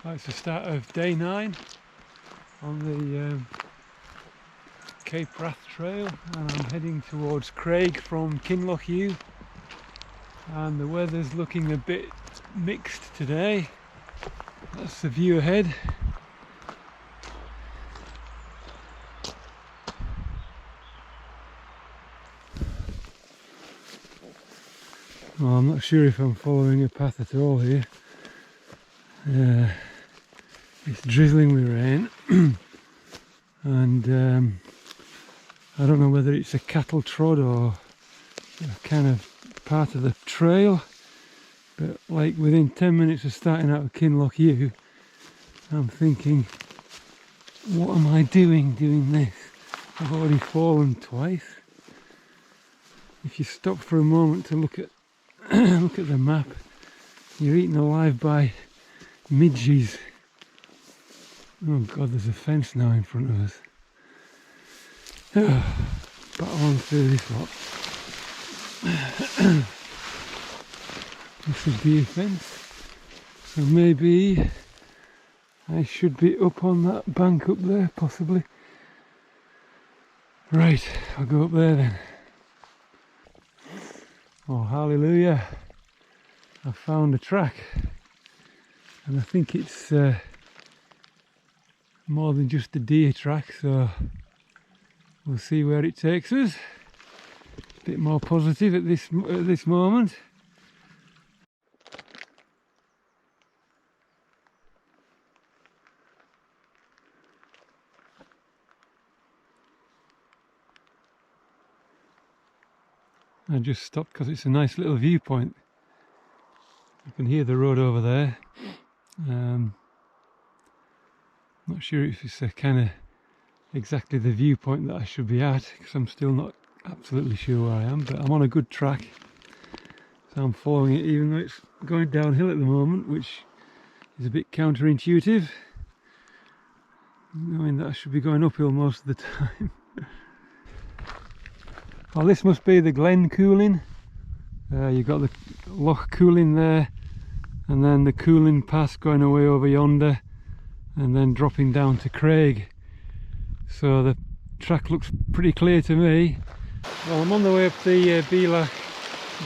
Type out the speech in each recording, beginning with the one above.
Well, it's the start of day 9 on the Cape Wrath Trail, and I'm heading towards Craig from Kinlochewe, and the weather's looking a bit mixed today. That's the view ahead. Well, I'm not sure if I'm following a path at all here. It's drizzling with rain and I don't know whether it's a cattle trod or a kind of part of the trail, but like within 10 minutes of starting out of Kinlochewe, I'm thinking, what am I doing this? I've already fallen twice. If you stop for a moment to look at look at the map, you're eaten alive by midges. Oh god, there's a fence now in front of us. Battle on through this lot. This would be a fence, so maybe I should be up on that bank up there, possibly. Right, I'll go up there then. Oh, hallelujah! I found a track, and I think it's more than just a deer track, so we'll see where it takes us. A bit more positive at this moment. I just stopped because it's a nice little viewpoint. You can hear the road over there. Not sure if it's a kind of exactly the viewpoint that I should be at, because I'm still not absolutely sure where I am, but I'm on a good track, so I'm following it even though it's going downhill at the moment, which is a bit counterintuitive, knowing that I should be going uphill most of the time. Well, this must be the Glenfinnan. You've got the Loch there, and then the Coolin Pass going away over yonder, and then dropping down to Craig. So the track looks pretty clear to me. Well, I'm on the way up the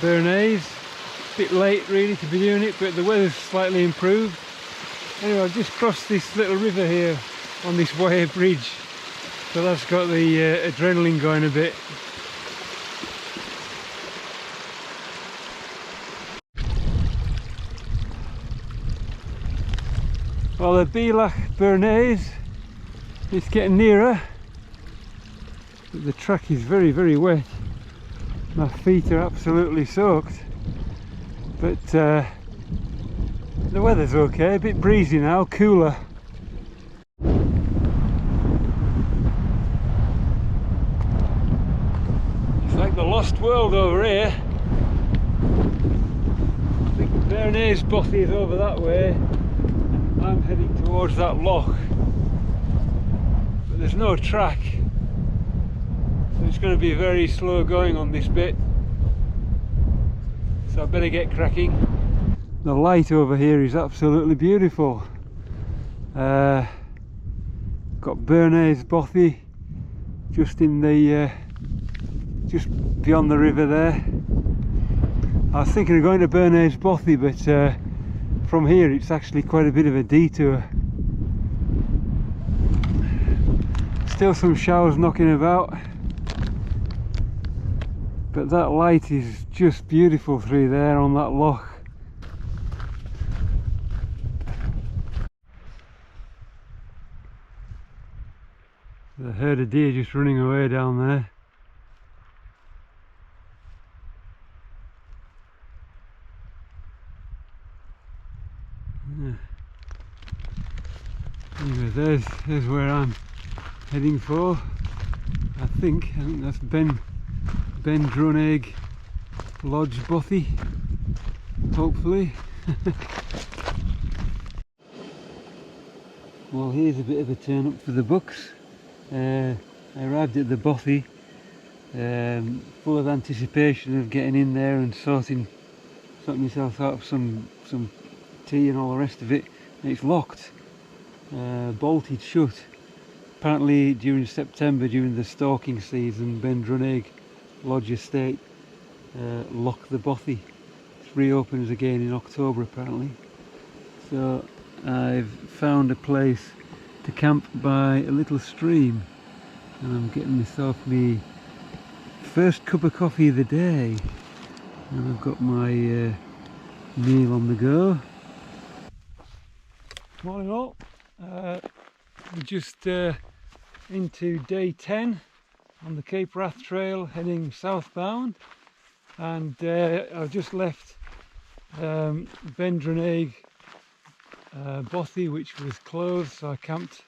Bendronaig. A bit late really to be doing it, but the weather's slightly improved. Anyway, I've just crossed this little river here on this wire bridge, so that's got the adrenaline going a bit. Well, the Bendronaig is getting nearer, but the track is very, very wet. My feet are absolutely soaked, but the weather's okay, a bit breezy now, cooler. It's like the lost world over here. I think the Bendronaig bothy is over that way. I'm heading towards that loch, but there's no track, so it's going to be very slow going on this bit, so I better get cracking. The light over here is absolutely beautiful. Got Bendronaig bothy just in the just beyond the river there. I was thinking of going to Bendronaig bothy, but from here it's actually quite a bit of a detour. Still some showers knocking about, but that light is just beautiful through there on that loch. The herd of deer just running away down there. Anyway, there's where I'm heading for. I think that's Bendronaig Lodge bothy, hopefully. Well, here's a bit of a turn up for the bucks. I arrived at the bothy full of anticipation of getting in there and sorting myself out of some tea and all the rest of it, It's locked, bolted shut. Apparently during September, during the stalking season, Bendronaig Lodge Estate lock the bothy. It reopens again in October apparently. So I've found a place to camp by a little stream, and I'm getting myself my first cup of coffee of the day, and I've got my meal on the go. Morning all. We're just into day 10 on the Cape Wrath Trail heading southbound, and I've just left Bendronaig bothy, which was closed, so I camped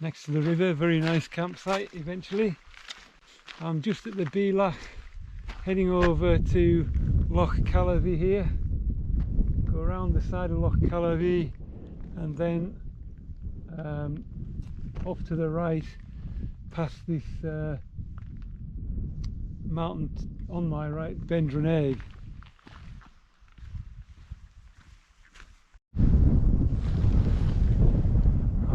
next to the river. Very nice campsite eventually. I'm just at the Glomach, heading over to Loch here. Go around the side of Loch and then off to the right past this mountain on my right, Bendronaig.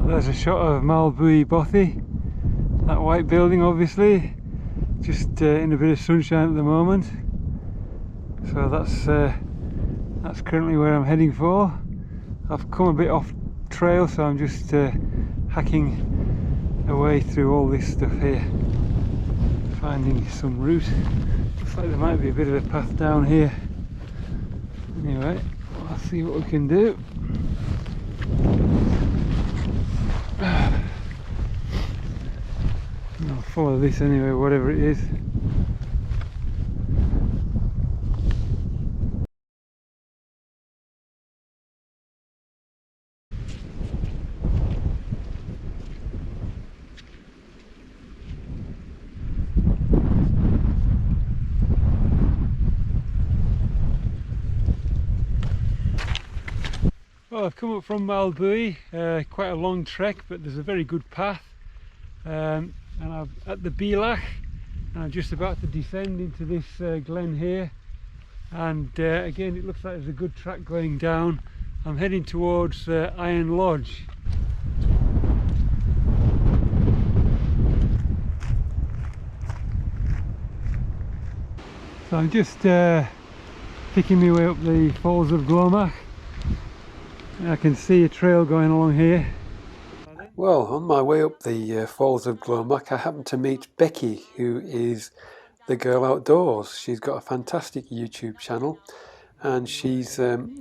There's a shot of Malbuie bothy, that white building obviously, just in a bit of sunshine at the moment. So that's currently where I'm heading for. I've come a bit off trail, so I'm just hacking away through all this stuff here, finding some route. Looks like there might be a bit of a path down here. Anyway, let's see what we can do. I'll follow this anyway, whatever it is. Well, I've come up from Malbuie, quite a long trek, but there's a very good path, and I'm at the Glomach, and I'm just about to descend into this glen here, and again it looks like there's a good track going down. I'm heading towards Hourn Lodge. So I'm just picking my way up the falls of Glomach. I can see a trail going along here. Well, on my way up the falls of Glomach, I happened to meet Becky, who is the Girl Outdoors. She's got a fantastic YouTube channel, and she's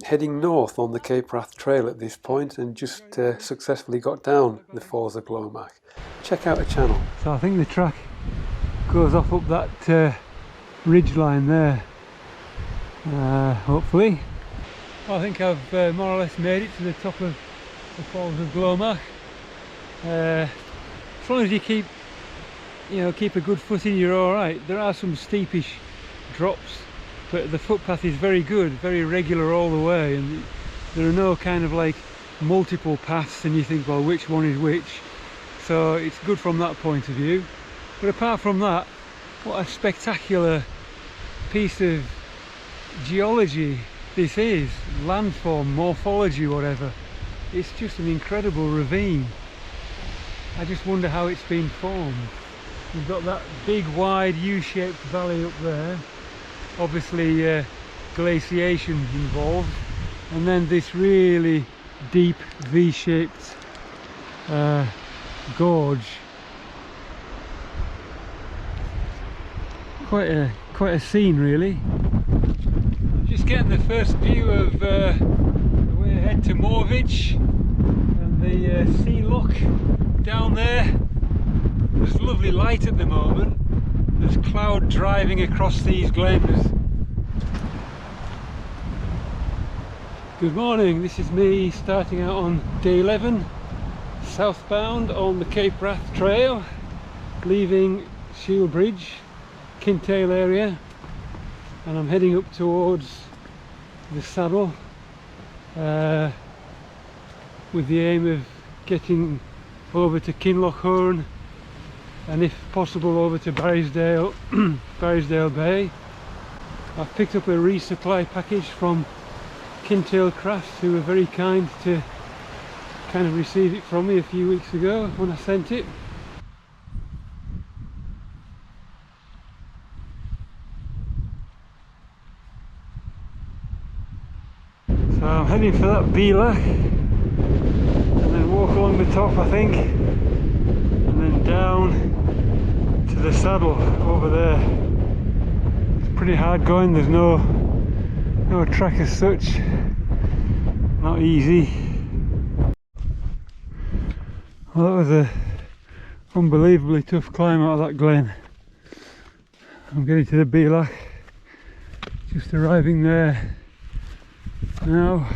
heading north on the Cape Wrath Trail at this point, and just successfully got down the falls of Glomach. Check out her channel. So I think the track goes off up that ridge line there, hopefully. I think I've more or less made it to the top of the falls of Glomach. As long as you keep a good footing, you're all right. There are some steepish drops, but the footpath is very good, very regular all the way, and there are no kind of like multiple paths and you think, well, which one is which. So it's good from that point of view. But apart from that, what a spectacular piece of geology this is, landform, morphology, whatever. It's just an incredible ravine. I just wonder how it's been formed. We've got that big wide U-shaped valley up there, obviously glaciation involved, and then this really deep V-shaped gorge. Quite a scene really. Just getting the first view of the way ahead to Morvich and the sea loch down there. There's lovely light at the moment. There's cloud driving across these glens. Good morning, this is me starting out on day 11, southbound on the Cape Wrath Trail, leaving Shielbridge, Kintail area, and I'm heading up towards the saddle with the aim of getting over to Kinloch, and if possible over to Barrisdale, Barrisdale Bay. I've picked up a resupply package from Kintail Crafts, who were very kind to kind of received it from me a few weeks ago when I sent it. So I'm heading for that Loch and then walk along the top, I think, and then down to the saddle over there. It's pretty hard going, there's no track as such, not easy. Well, that was a unbelievably tough climb out of that glen. I'm getting to the Loch, just arriving there now,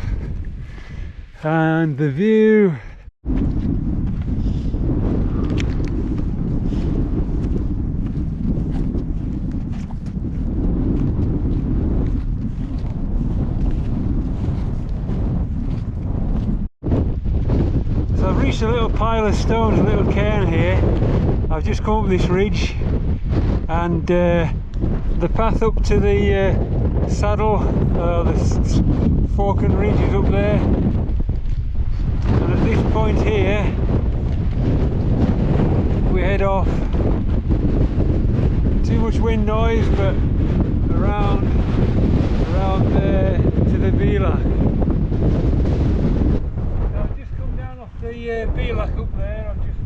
and the view. So I've reached a little pile of stones, a little cairn here. I've just come up this ridge, and the path up to the saddle, the Forken Ridge is up there, and at this point here we head off. Too much wind noise, but around there to the Loch. So I've just come down off the Loch up there. I'm just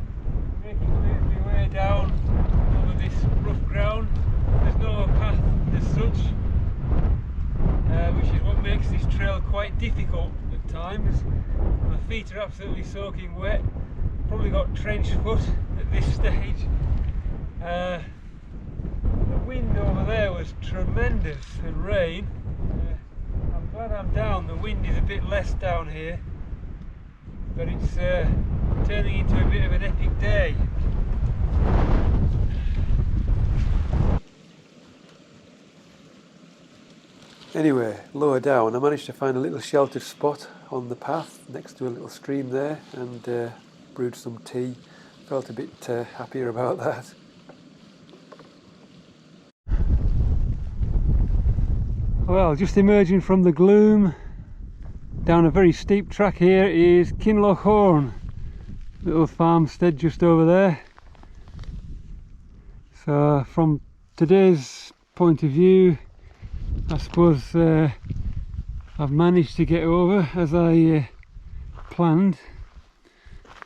making my way down over this rough ground. There's no path as such, which is what makes this trail quite difficult at times. My feet are absolutely soaking wet. Probably got trench foot at this stage. The wind over there was tremendous, and rain. I'm glad I'm down. The wind is a bit less down here, but it's turning into a bit of an epic day. Anyway, lower down I managed to find a little sheltered spot on the path next to a little stream there, and brewed some tea. Felt a bit happier about that. Well, just emerging from the gloom, down a very steep track here is Kinlochewe, little farmstead just over there. So from today's point of view, I suppose I've managed to get over as I planned.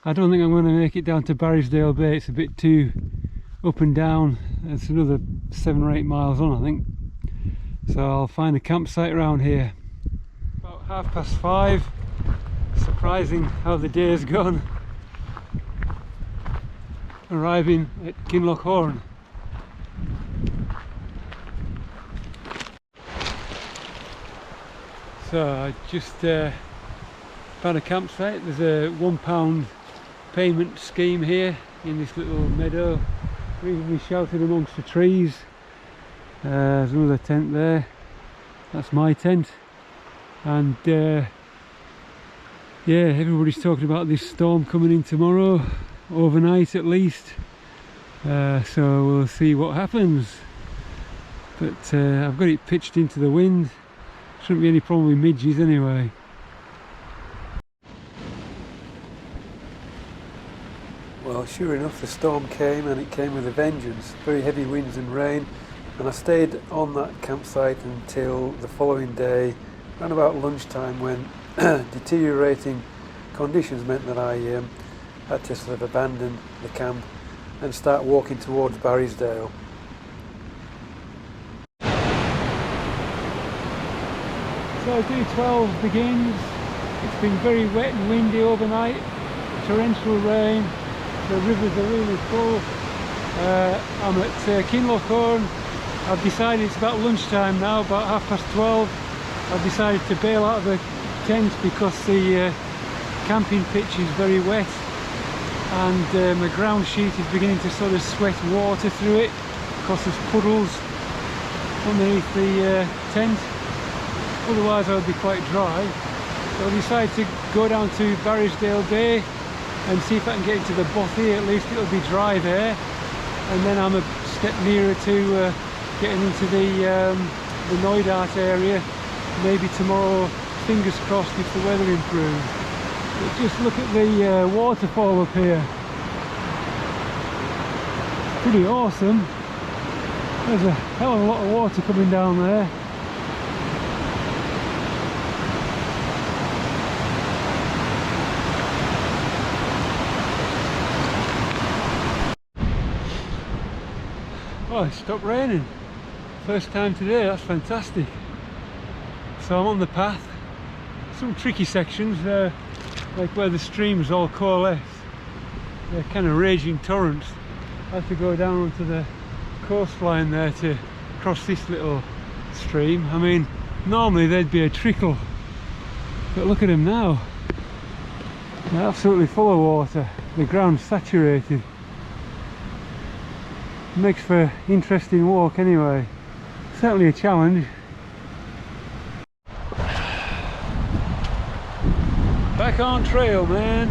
I don't think I'm going to make it down to Barrisdale Bay, it's a bit too up and down. It's another 7 or 8 miles on, I think. So I'll find a campsite around here. About 5:30. Surprising how the day has gone. Arriving at Kinlochewe. So I just found a campsite. There's a £1 payment scheme here in this little meadow, reasonably sheltered amongst the trees. There's another tent there, that's my tent, and yeah, everybody's talking about this storm coming in tomorrow, overnight at least, so we'll see what happens. But I've got it pitched into the wind, shouldn't be any problem with midges anyway. Well, sure enough, the storm came, and it came with a vengeance. Very heavy winds and rain, and I stayed on that campsite until the following day, around about lunchtime, when deteriorating conditions meant that I had to sort of abandon the camp and start walking towards Barrisdale. So day 12 begins. It's been very wet and windy overnight, torrential rain, the rivers are really full. I'm at Kinlochewe. I've decided it's about lunchtime now, about 12:30. I've decided to bail out of the tent because the camping pitch is very wet, and my ground sheet is beginning to sort of sweat water through it because there's puddles underneath the tent. Otherwise I would be quite dry. So I decided to go down to Barrisdale Bay and see if I can get into the bothy. At least it'll be dry there, and then I'm a step nearer to getting into the Nevis area. Maybe tomorrow, fingers crossed, if the weather improves. But just look at the waterfall up here. Pretty awesome. There's a hell of a lot of water coming down there. Oh, it stopped raining. First time today, that's fantastic. So I'm on the path. Some tricky sections, like where the streams all coalesce. They're kind of raging torrents. I have to go down onto the coastline there to cross this little stream. I mean, normally there'd be a trickle, but look at them now. They're absolutely full of water. The ground's saturated. Makes for an interesting walk anyway. Certainly a challenge. Back on trail, man,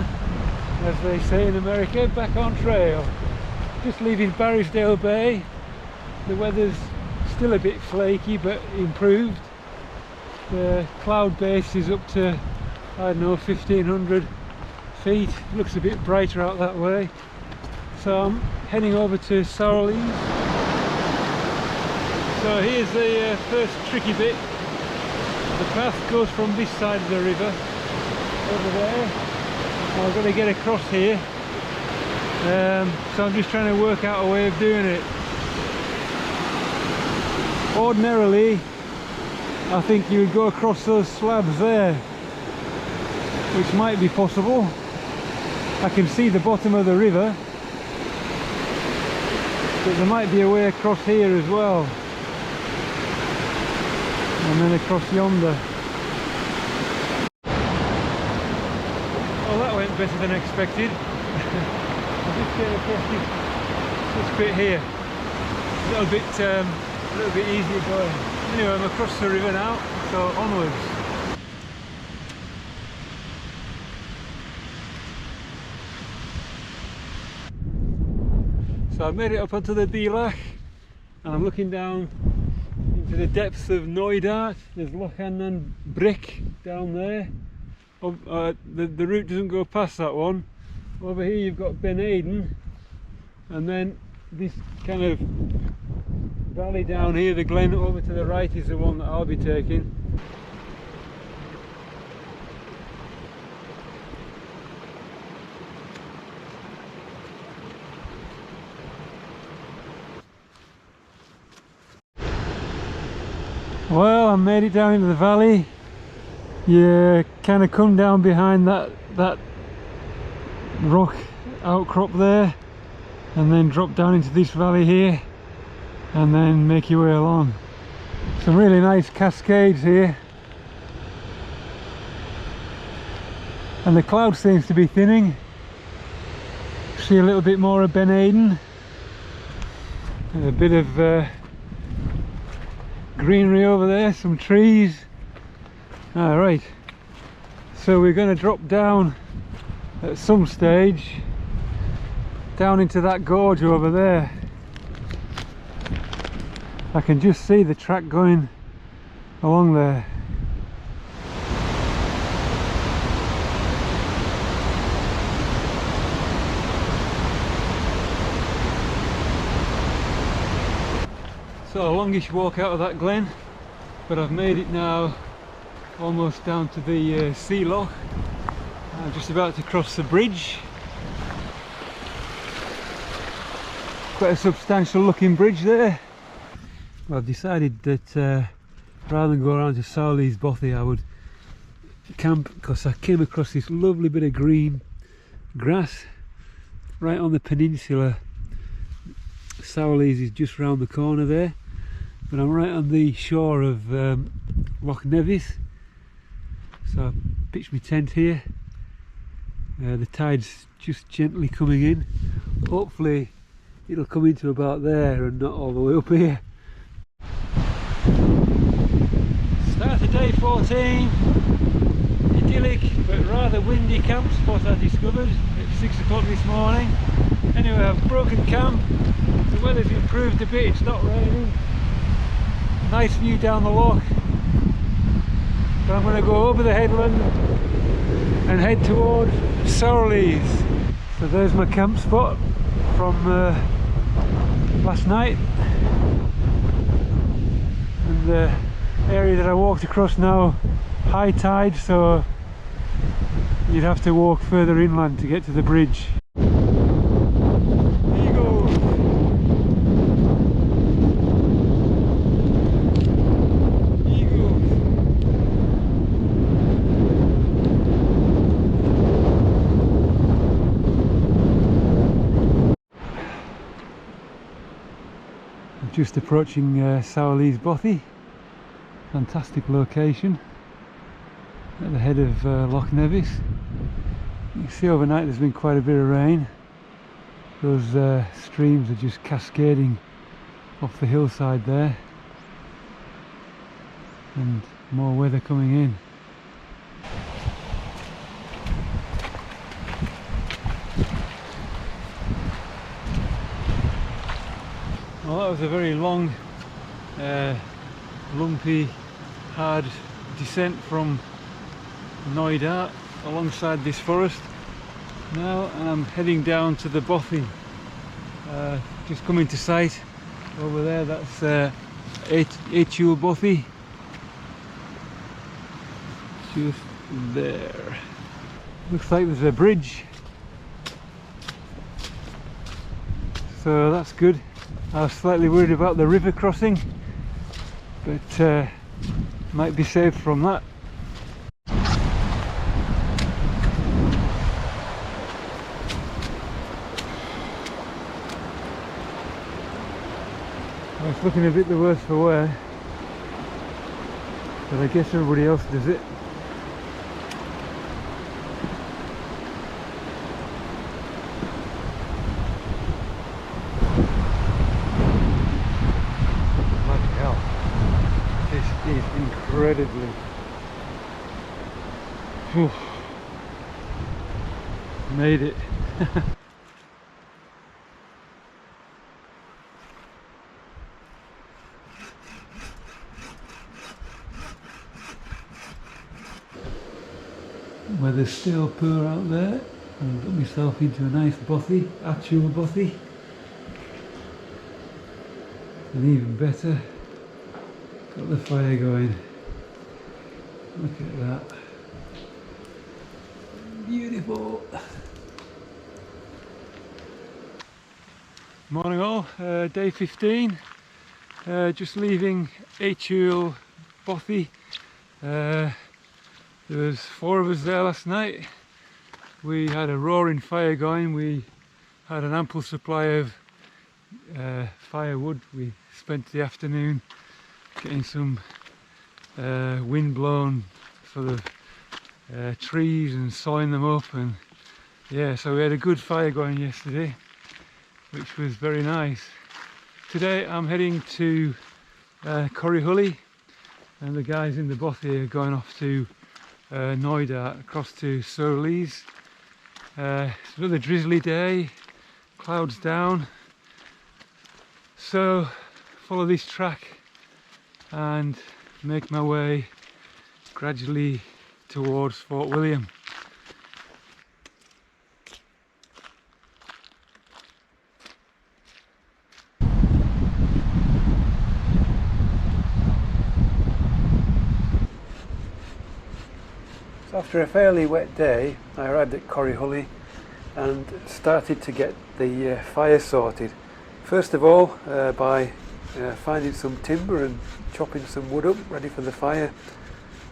as they say in America. Back on trail. Just leaving Barrisdale Bay. The weather's still a bit flaky but improved. The cloud base is up to, I don't know, 1500 feet. Looks a bit brighter out that way. So I'm heading over to Sourlies. So here's the first tricky bit. The path goes from this side of the river over there. I've got to get across here. So I'm just trying to work out a way of doing it. Ordinarily, I think you would go across those slabs there, which might be possible. I can see the bottom of the river, but there might be a way across here as well, and then across yonder. Oh, that went better than expected. I just came across this bit here, a little bit easier going. Anyway, I'm across the river now, so onwards. So I've made it up onto the Loch, and I'm looking down into the depths of Knoydart. There's Loch and Brick down there. The route doesn't go past that one. Over here you've got Ben Aidan, and then this kind of valley down here, the glen over to the right, is the one that I'll be taking. Well, I made it down into the valley. You kind of come down behind that rock outcrop there, and then drop down into this valley here, and then make your way along. Some really nice cascades here, and the cloud seems to be thinning. See a little bit more of Ben Aidan, and a bit of greenery over there, some trees. Alright, so we're going to drop down at some stage down into that gorge over there. I can just see the track going along there. So a longish walk out of that glen, but I've made it now almost down to the sea loch. I'm just about to cross the bridge. Quite a substantial looking bridge there. Well, I've decided that rather than go around to Sourlies Bothy, I would camp, because I came across this lovely bit of green grass right on the peninsula. Sourlies is just round the corner there, but I'm right on the shore of Loch Nevis. So I pitched my tent here. The tide's just gently coming in. Hopefully it'll come into about there and not all the way up here. Start of day 14. Idyllic but rather windy camp spot I discovered at 6 o'clock this morning. Anyway, I've broken camp. The weather's improved a bit, it's not raining. Nice view down the loch. So I'm going to go over the headland and head towards Sourlies. So there's my camp spot from last night, and the area that I walked across now, high tide, so you'd have to walk further inland to get to the bridge. Just approaching Sourlies Bothy. Fantastic location at the head of Loch Nevis. You can see overnight there's been quite a bit of rain. Those streams are just cascading off the hillside there, and more weather coming in. Well, that was a very long, lumpy, hard descent from Knoydart alongside this forest now, and I'm heading down to the Bothy. Just coming to sight over there, that's Hourn Bothy, just there. Looks like there's a bridge, so that's good. I was slightly worried about the river crossing, but might be saved from that. Well, it's looking a bit the worse for wear, but I guess everybody else does it. Incredibly. Whew. Made it. Weather's still poor out there. I've got myself into a nice bothy, Hourn Bothy. And even better, got the fire going. Look at that. Beautiful. Morning all, day 15. Just leaving Hourn Bothy. There was 4 of us there last night. We had a roaring fire going. We had an ample supply of firewood. We spent the afternoon getting some wind-blown sort of trees and sawing them up, and yeah, so we had a good fire going yesterday, which was very nice. Today I'm heading to Corryhully, and the guys in the Bothy are going off to Knoydart, across to Sourlies. It's another drizzly day, clouds down, so follow this track and make my way gradually towards Fort William. So after a fairly wet day, I arrived at Corryhully and started to get the fire sorted. First of all, by finding some timber and chopping some wood up ready for the fire,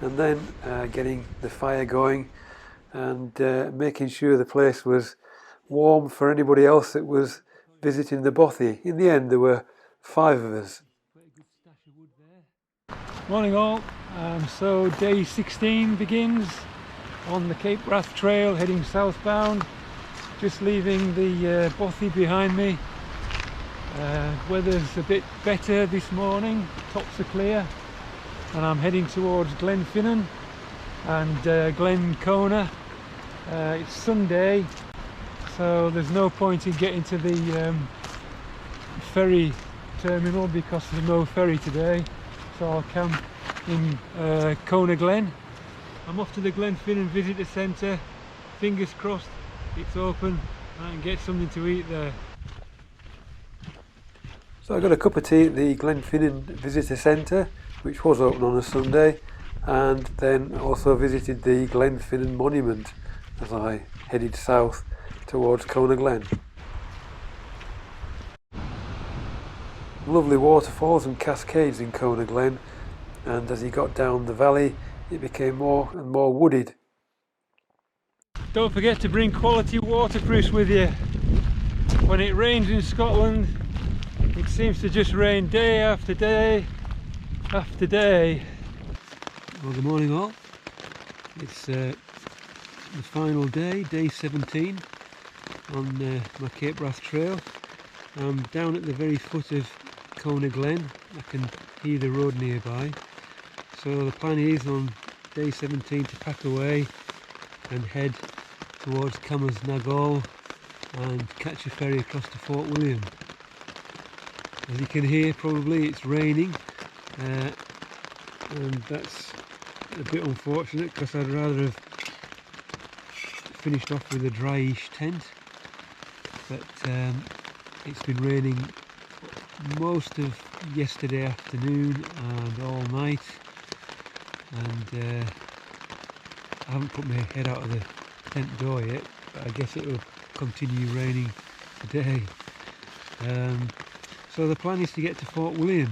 and then getting the fire going and making sure the place was warm for anybody else that was visiting the Bothy. In the end there were 5 of us. Morning all, so day 16 begins on the Cape Wrath Trail heading southbound, just leaving the Bothy behind me. Weather's a bit better this morning, tops are clear, and I'm heading towards Glenfinnan and Glencoe. It's Sunday, so there's no point in getting to the ferry terminal because there's no ferry today, so I'll camp in Cona Glen I'm off to the Glenfinnan Visitor Centre. Fingers crossed it's open and I can get something to eat there. So I got a cup of tea at the Glenfinnan Visitor Centre, which was open on a Sunday, and then also visited the Glenfinnan Monument as I headed south towards Conagh Glen. Lovely waterfalls and cascades in Conagh Glen, and as you got down the valley it became more and more wooded. Don't forget to bring quality waterproofs with you. When it rains in Scotland, it seems to just rain day after day after day. Well, good morning all. It's the final day, day 17 on my Cape Wrath trail. I'm down at the very foot of Conagh Glen. I can hear the road nearby. So the plan is on day 17 to pack away and head towards Cummersnagall and catch a ferry across to Fort William. As you can hear, probably it's raining, and that's a bit unfortunate because I'd rather have finished off with a dryish tent, but it's been raining most of yesterday afternoon and all night, and I haven't put my head out of the tent door yet, but I guess it will continue raining today. So the plan is to get to Fort William.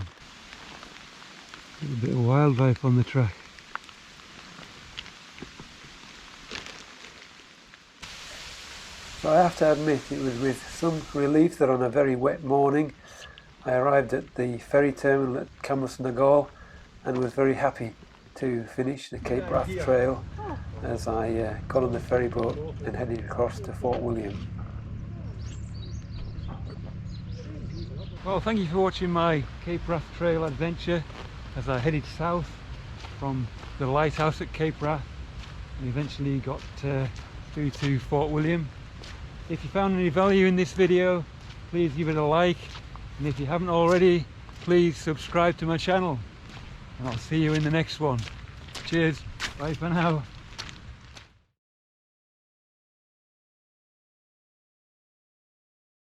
A little bit of wildlife on the track. So I have to admit it was with some relief that on a very wet morning I arrived at the ferry terminal at Cummersnagall and was very happy to finish the Cape Wrath trail as I got on the ferry boat and headed across to Fort William. Well, thank you for watching my Cape Wrath trail adventure as I headed south from the lighthouse at Cape Wrath and eventually got through to Fort William. If you found any value in this video, please give it a like, and if you haven't already, please subscribe to my channel, and I'll see you in the next one. Cheers, bye for now.